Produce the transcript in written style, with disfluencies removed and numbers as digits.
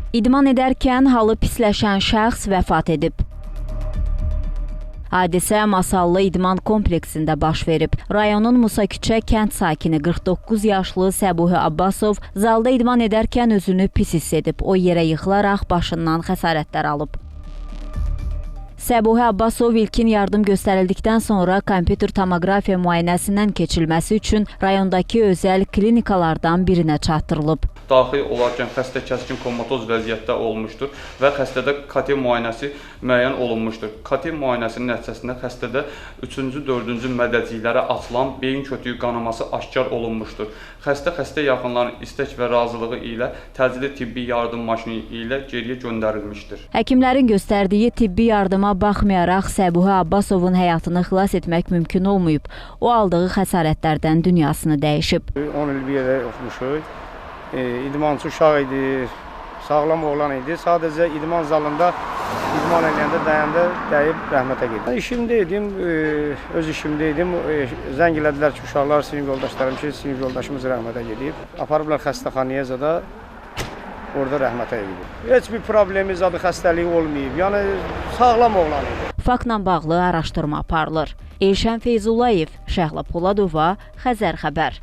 İdman edərkən halı pisləşən şəxs vəfat edib. Hadisə Masallı İdman kompleksində baş verib. Rayonun Musaküçə kənd sakini 49 yaşlı Səbuhi Abbasov zalda idman edərkən özünü pis hiss edib. O yerə yıxılaraq başından xəsarətlər alıb. Səbuhi Abbasov ilkin yardım göstərildikdən sonra kompüter tomoqrafiya müayinəsindən keçilməsi üçün rayondakı özəl klinikalardan birinə çatdırılıb. Daxil olarkən xəstə kəskin komatoz vəziyyətdə olmuşdur və xəstədə KT müayinəsi müəyyən olunmuşdur. KT müayinəsinin nəticəsində xəstədə 3-cü, 4-cü mədəciklərə açılan beyin kötüyü qanaması aşkar olunmuşdur. Xəstə yaxınlarının istək və razılığı ilə təcili tibbi yardım maşını ilə geriyə göndərilmişdir. Həkimlərin göstərdiyi tibbi yardıma baxmayaraq Səbuhi Abbasovun həyatını xilas etmək mümkün olmayıb. O aldığı xəsarətlərdən dünyasını dəyişib. 10 il bir yerdə oxumuşuq. İdmançı uşaq idi, sağlam oğlan idi. Sadəcə idman zalında idman eləyəndə dayandı, dəyib rəhmətə getdi. İşimdə idim, öz işimdə idim. Zəng elədilər ki, uşaqlar, sinif yoldaşlarım ki, sinif yoldaşımız rəhmətə gedib. Aparıblar xəstəxanaya zada, orada rəhmətə gedib. Heç bir problemi, zadı xəstəliyi olmayıb. Yəni sağlam oğlan idi. Faktla bağlı araşdırma aparılır. Elşən Feyzullayev, Şəhla Poladova, Xəzər xəbər.